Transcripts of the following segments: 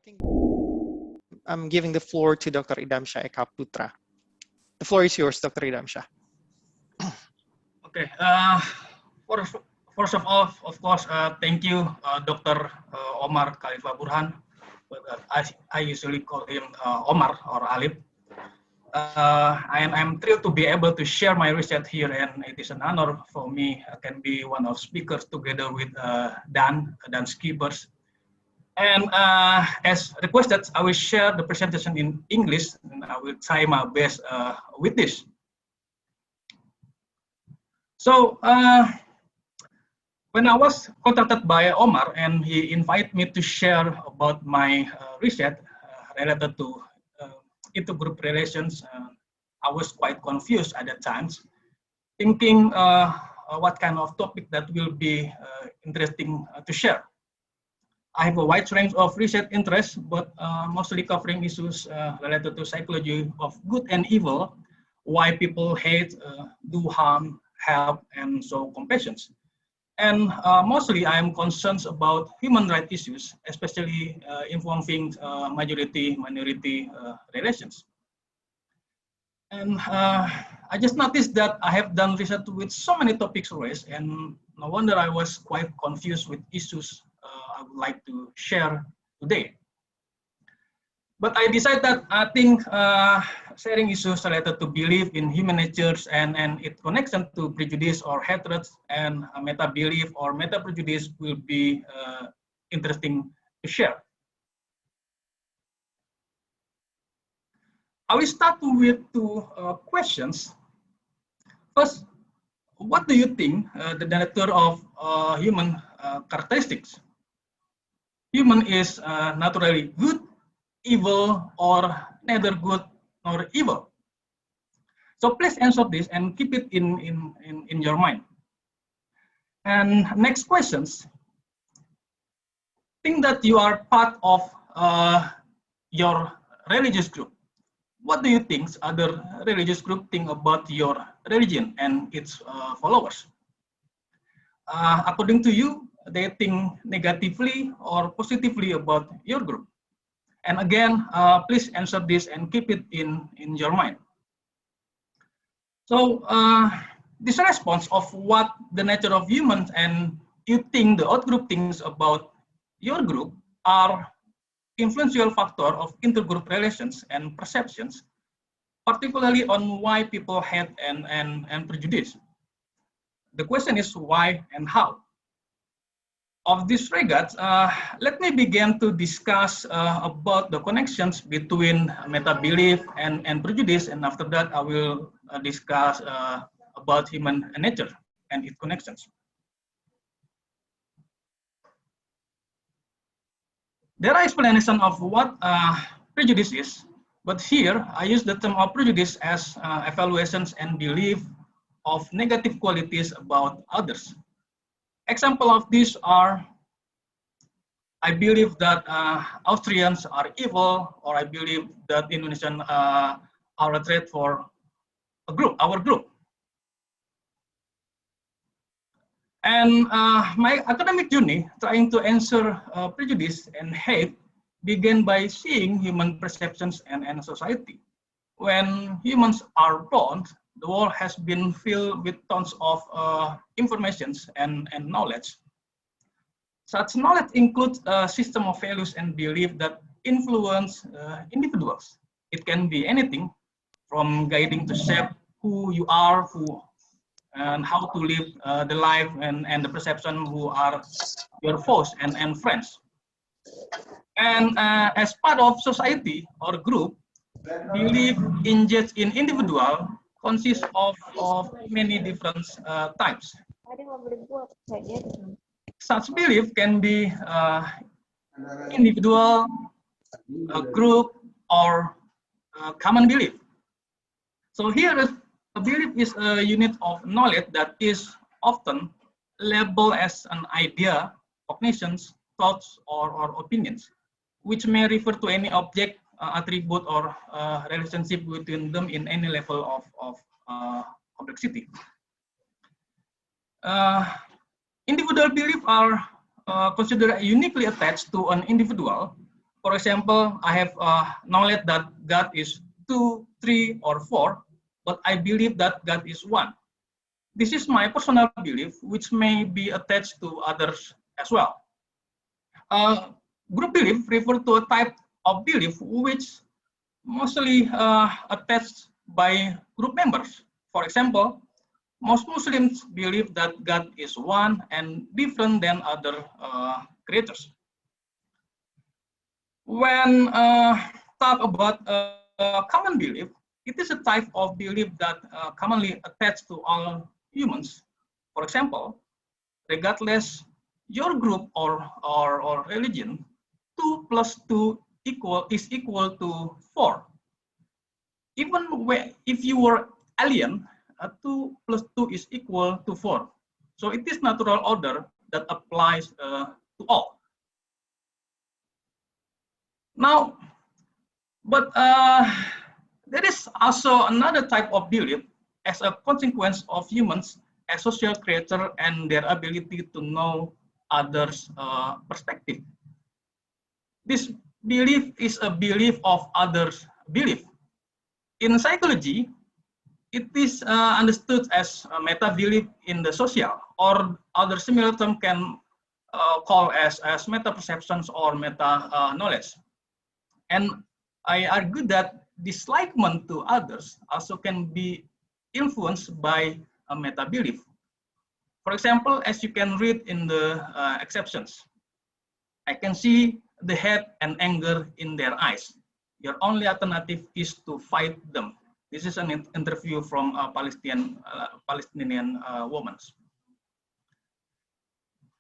think I'm giving the floor to Dr. Idamsyah Eka Putra. The floor is yours, Dr. Idamsyah. Okay. First of all, of course, thank you, Dr. Omar Khalifah Burhan. I usually call him Omar or Alip. I'm thrilled to be able to share my research here, and it is an honor for me. I can be one of speakers together with Dan Skippers. And as requested, I will share the presentation in English, and I will try my best with this. So when I was contacted by Omar and he invited me to share about my research related to intergroup relations, I was quite confused at that time, thinking what kind of topic that will be interesting to share. I have a wide range of research interests, but mostly covering issues related to psychology of good and evil, why people hate, do harm, help, and show compassion. And mostly I am concerned about human rights issues, especially involving majority-minority relations. And I just noticed that I have done research with so many topics raised, and no wonder I was quite confused with issues I would like to share today. But I decided that I think sharing issues related to belief in human nature and its connection to prejudice or hatred and meta-belief or meta-prejudice will be interesting to share. I will start with two questions. First, what do you think the nature of human characteristics? Human is naturally good, evil, or neither good nor evil. So please answer this and keep it in your mind. And next questions. Think that you are part of your religious group. What do you think other religious group think about your religion and its followers? According to you, they think negatively or positively about your group. And again, please answer this and keep it in your mind. So this response of what the nature of humans and you think the outgroup thinks about your group are influential factor of intergroup relations and perceptions, particularly on why people hate and prejudice. The question is why and how. Of this regard, let me begin to discuss about the connections between meta-belief and prejudice, and after that I will discuss about human nature and its connections. There are explanations of what prejudice is, but here I use the term of prejudice as evaluations and belief of negative qualities about others. Example of these are, I believe that Austrians are evil, or I believe that Indonesians are a threat for a group, our group. And my academic journey trying to answer prejudice and hate began by seeing human perceptions and society. When humans are born, the world has been filled with tons of information and knowledge. Such knowledge includes a system of values and beliefs that influence individuals. It can be anything from guiding to shape who you are, and how to live the life and the perception who are your foes and friends. And as part of society or group, belief engaged in individual consists of many different types. Such belief can be individual, a group, or a common belief. So here, a belief is a unit of knowledge that is often labeled as an idea, cognitions, thoughts, or opinions, which may refer to any object, attribute, or relationship between them in any level of complexity. Individual beliefs are considered uniquely attached to an individual, For example, I have knowledge that God is 2, 3, or 4, but I believe that God is 1. This is my personal belief, which may be attached to others as well. Group belief refers to a type of belief which mostly attached by group members. For example, most Muslims believe that God is one and different than other creatures. When talk about common belief, it is a type of belief that commonly attached to all humans. For example, regardless your group or religion, 2 plus 2 is equal to 4. Even if you were alien, 2 plus 2 is equal to 4. So it is natural order that applies to all. Now, but there is also another type of belief as a consequence of humans as social creature and their ability to know others' perspective. This belief is a belief of others' belief. In psychology, it is understood as a meta-belief in the social, or other similar term can call as meta-perceptions or meta-knowledge. And I argue that dislinement to others also can be influenced by a meta-belief. For example, as you can read in the exceptions, I can see the hate and anger in their eyes. Your only alternative is to fight them. This is an interview from a Palestinian woman.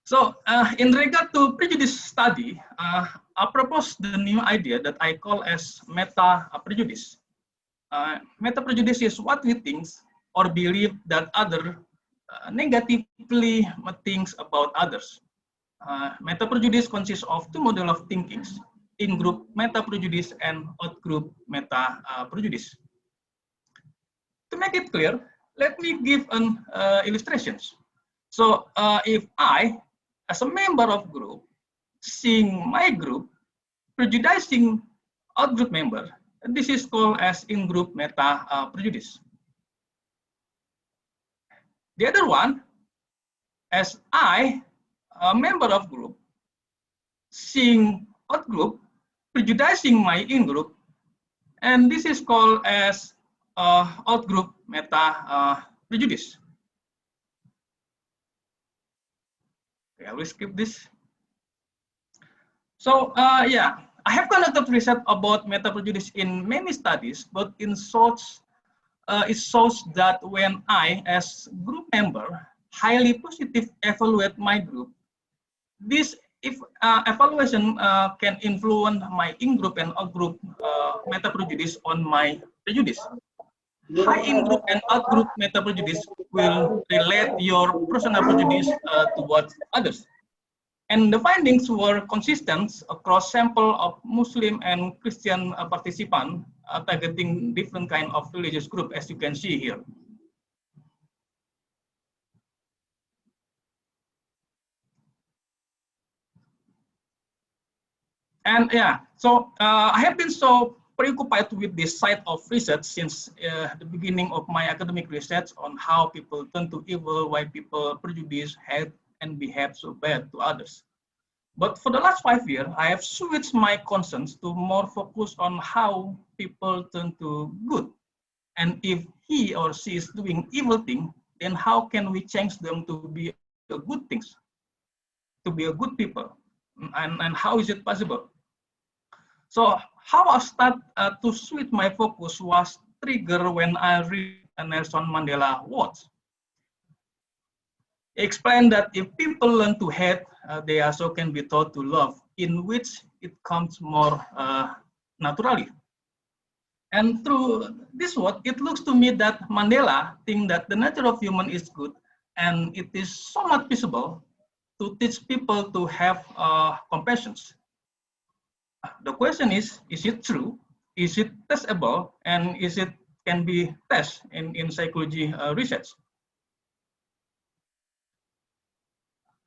So in regard to prejudice study, I propose the new idea that I call as meta-prejudice. Meta-prejudice is what we think or believe that other negatively thinks about others. Meta-prejudice consists of two models of thinking, in-group meta-prejudice and out-group meta-prejudice. To make it clear, let me give an illustrations. So if I, as a member of group, seeing my group prejudicing out-group member, this is called as in-group meta-prejudice. The other one, as I, a member of group, seeing out-group prejudicing my in-group, and this is called as out-group meta-prejudice. Okay, I will skip this. So yeah, I have conducted research about meta-prejudice in many studies, but in short, it shows that when I, as group member, highly positive evaluate my group, this evaluation can influence my in-group and out-group meta-prejudice on my prejudice. High in-group and out-group meta-prejudice will relate your personal prejudice towards others. And the findings were consistent across sample of Muslim and Christian participants targeting different kind of religious group, as you can see here. And yeah, so I have been so preoccupied with this side of research since the beginning of my academic research on how people turn to evil, why people prejudice, hate, and behave so bad to others. But for the last 5 years, I have switched my concerns to more focus on how people turn to good. And if he or she is doing evil thing, then how can we change them to be a good things, to be a good people? And how is it possible? So how I start to switch my focus was triggered when I read Nelson Mandela quotes. He explained that if people learn to hate, they also can be taught to love, in which it comes more naturally. And through this word, it looks to me that Mandela thinks that the nature of human is good, and it is somewhat feasible to teach people to have compassion. The question is it true? Is it testable? And is it can be tested in psychology research?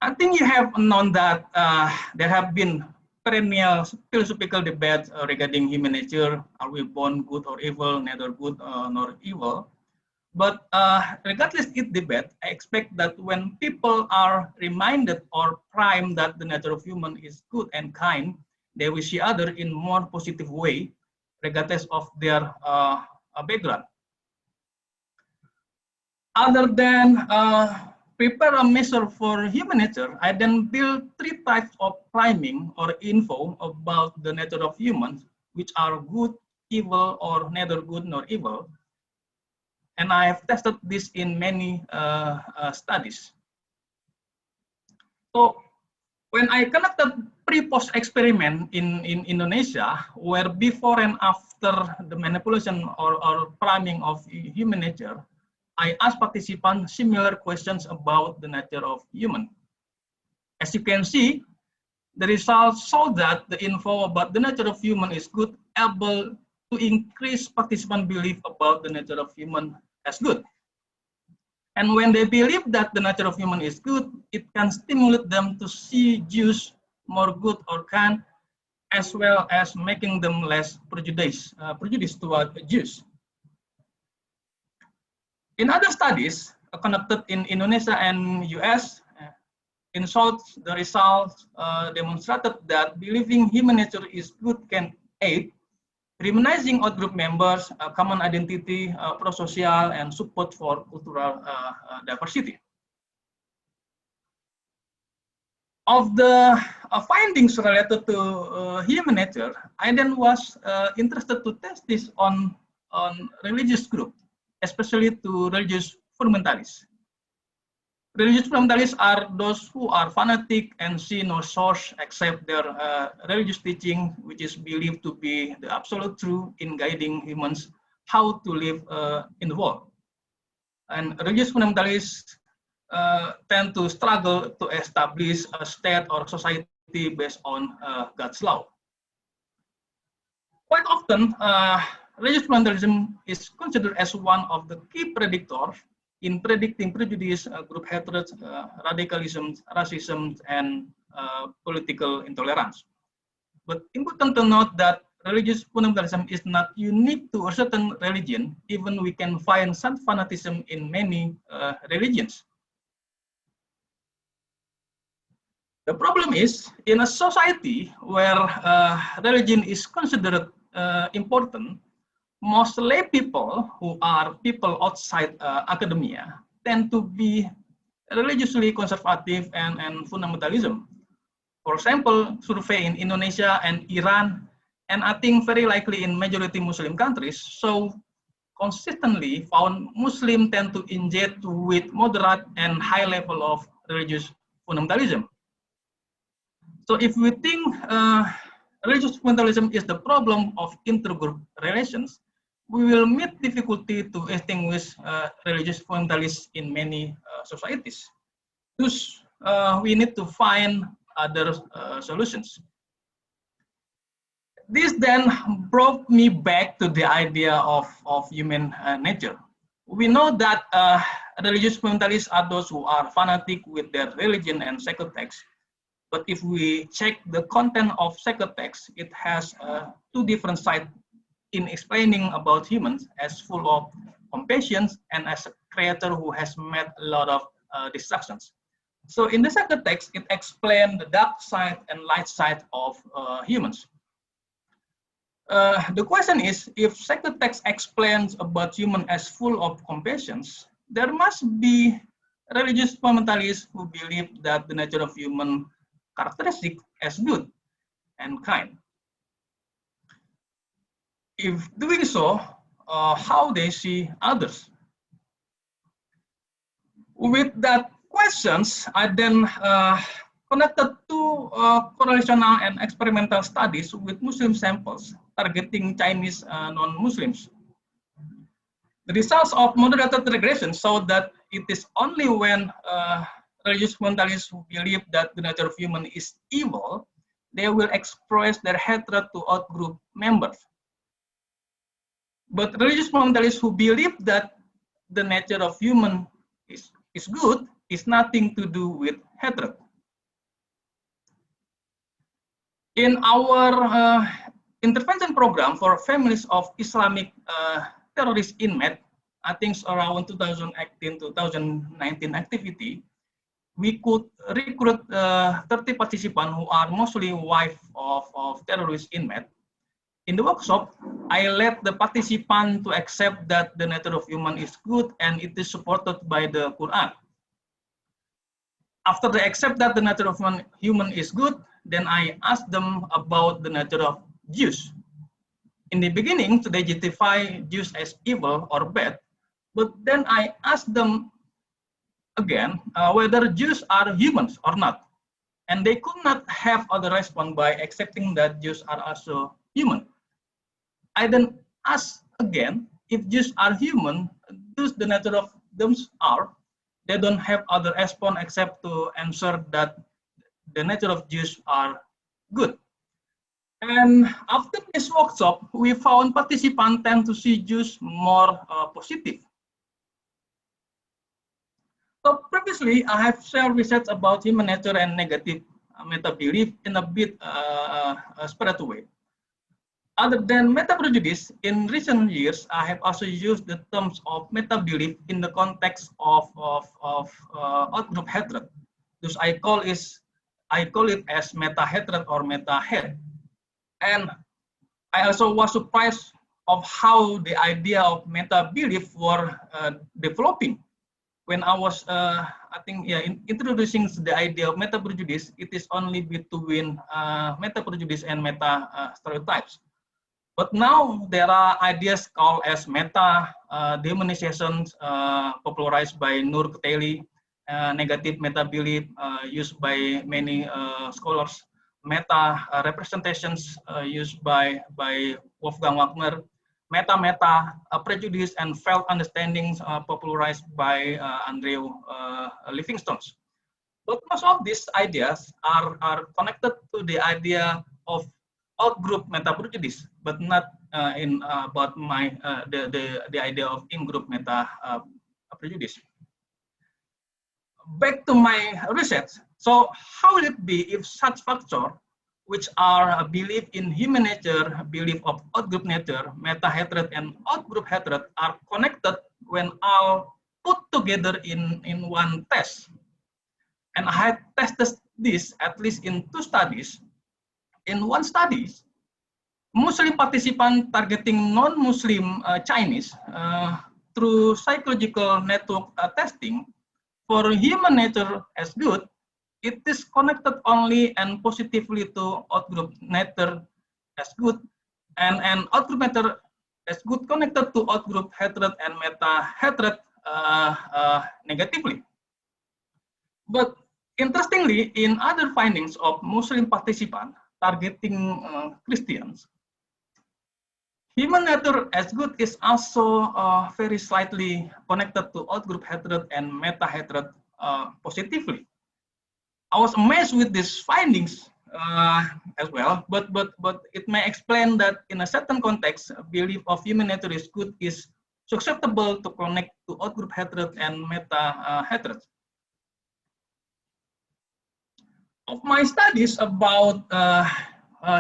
I think you have known that there have been perennial philosophical debate regarding human nature. Are we born good or evil? Neither good nor evil. But regardless of debate, I expect that when people are reminded or primed that the nature of human is good and kind, they will see other in more positive way, regardless of their background. Other than prepare a measure for human nature, I then build 3 types of priming or info about the nature of humans, which are good, evil, or neither good nor evil. And I have tested this in many studies. So when I conducted pre-post experiment in Indonesia, where before and after the manipulation or priming of human nature, I asked participants similar questions about the nature of human. As you can see, the results show that the info about the nature of human is good, able to increase participant belief about the nature of human as good. And when they believe that the nature of human is good, it can stimulate them to see Jews more good or kind, as well as making them less prejudiced toward Jews. In other studies conducted in Indonesia and US, in short, the results demonstrated that believing human nature is good can aid humanizing out-group members, common identity, pro-social, and support for cultural diversity. Of the findings related to human nature, I then was interested to test this on religious groups, especially to religious fundamentalists. Religious fundamentalists are those who are fanatic and see no source except their religious teaching, which is believed to be the absolute truth in guiding humans how to live in the world. And religious fundamentalists tend to struggle to establish a state or society based on God's law. Quite often, religious fundamentalism is considered as one of the key predictors in predicting prejudice, group hatred, radicalism, racism, and political intolerance. But important to note that religious fundamentalism is not unique to a certain religion, even we can find some fanaticism in many religions. The problem is, in a society where religion is considered important, most lay people who are people outside academia tend to be religiously conservative and fundamentalism. For example, survey in Indonesia and Iran, and I think very likely in majority Muslim countries, so consistently found Muslims tend to engage with moderate and high level of religious fundamentalism. So if we think religious fundamentalism is the problem of intergroup relations, we will meet difficulty to extinguish religious fundamentalists in many societies. Thus, we need to find other solutions. This then brought me back to the idea of human nature. We know that religious fundamentalists are those who are fanatic with their religion and sacred texts. But if we check the content of sacred text, it has 2 different sides in explaining about humans as full of compassion and as a creator who has made a lot of destructions. So in the sacred text, it explains the dark side and light side of humans. The question is, if sacred text explains about human as full of compassion, there must be religious fundamentalists who believe that the nature of human characteristic as good and kind. If doing so, how they see others. With that questions, I then conducted 2 correlational and experimental studies with Muslim samples targeting Chinese non-Muslims. The results of moderated regression show that it is only when religious fundamentalists who believe that the nature of human is evil, they will express their hatred to out-group members. But religious fundamentalists who believe that the nature of human is good is nothing to do with hatred. In our intervention program for families of Islamic terrorist inmate, I think around 2018-2019 activity, we could recruit 30 participants who are mostly wife of terrorist inmate. In the workshop, I led the participant to accept that the nature of human is good and it is supported by the Quran. After they accept that the nature of human is good, then I asked them about the nature of Jews. In the beginning, they justify Jews as evil or bad, but then I asked them again whether Jews are humans or not, and they could not have other response by accepting that Jews are also human. I then asked again if Jews are human, thus the nature of them are. They don't have other response except to answer that the nature of Jews are good. And after this workshop, we found participants tend to see Jews more positive. So previously, I have shared research about human nature and negative meta-belief in a bit spiritual way. Other than meta-prejudice, in recent years, I have also used the terms of meta-belief in the context of outgroup hatred. Thus, I call it as meta-hatred or meta-hate. And I also was surprised of how the idea of meta-belief were developing. When I was, introducing the idea of meta-prejudice, it is only between meta-prejudice and meta-stereotypes. But now there are ideas called as meta demonization, popularized by Nur Keteli, negative meta belief used by many scholars, meta representations used by Wolfgang Wagner, meta prejudice and felt understandings popularized by Andrew Livingstone. But most of these ideas are connected to the idea of out-group meta-prejudice, but not about the idea of in-group meta-prejudice. Back to my research. So how will it be if such factors, which are a belief in human nature, belief of out-group nature, meta-hatred, and out-group hatred are connected when all put together in one test? And I have tested this at least in 2 studies. In one study, Muslim participant targeting non-Muslim Chinese through psychological network testing for human nature as good, it is connected only and positively to outgroup nature as good, and outgroup nature as good connected to outgroup hatred and meta-hatred negatively. But interestingly, in other findings of Muslim participants targeting Christians, human nature as good is also very slightly connected to outgroup hatred and meta-hatred positively. I was amazed with these findings as well, but it may explain that in a certain context, belief of human nature is good is susceptible to connect to outgroup hatred and meta-hatred. Of my studies about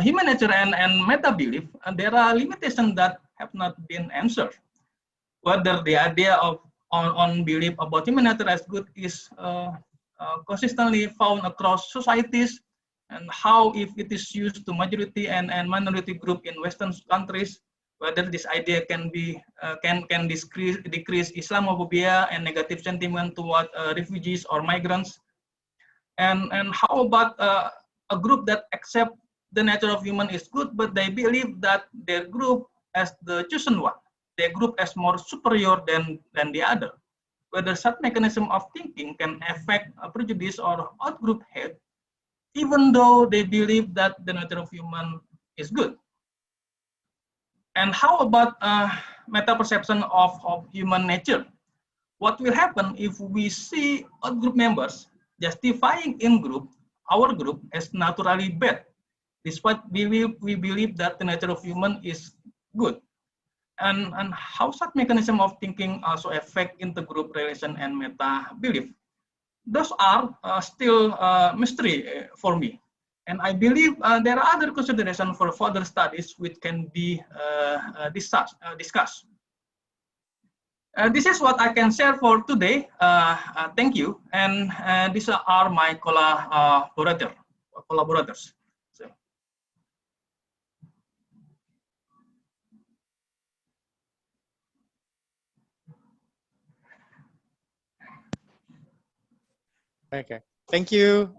human nature and meta-belief, there are limitations that have not been answered. Whether the idea of on belief about human nature as good is consistently found across societies, and how if it is used to majority and minority group in Western countries, whether this idea can be can decrease Islamophobia and negative sentiment toward refugees or migrants. And how about a group that accept the nature of human is good, but they believe that their group as the chosen one, their group as more superior than the other? Whether such mechanism of thinking can affect a prejudice or out-group hate, even though they believe that the nature of human is good. And how about meta-perception of human nature? What will happen if we see out-group members justifying our group as naturally bad, despite we believe that the nature of human is good? And how such mechanism of thinking also affect intergroup relation and meta belief? Those are still mystery for me. And I believe there are other considerations for further studies which can be discussed. This is what I can share for today. Thank you. And these are my collaborators. So. Okay. Thank you,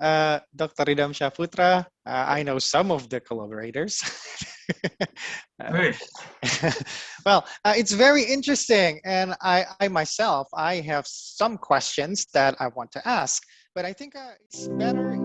Dr. Ridham Syahputra. I know some of the collaborators. Well, it's very interesting. And I myself, I have some questions that I want to ask, but I think it's better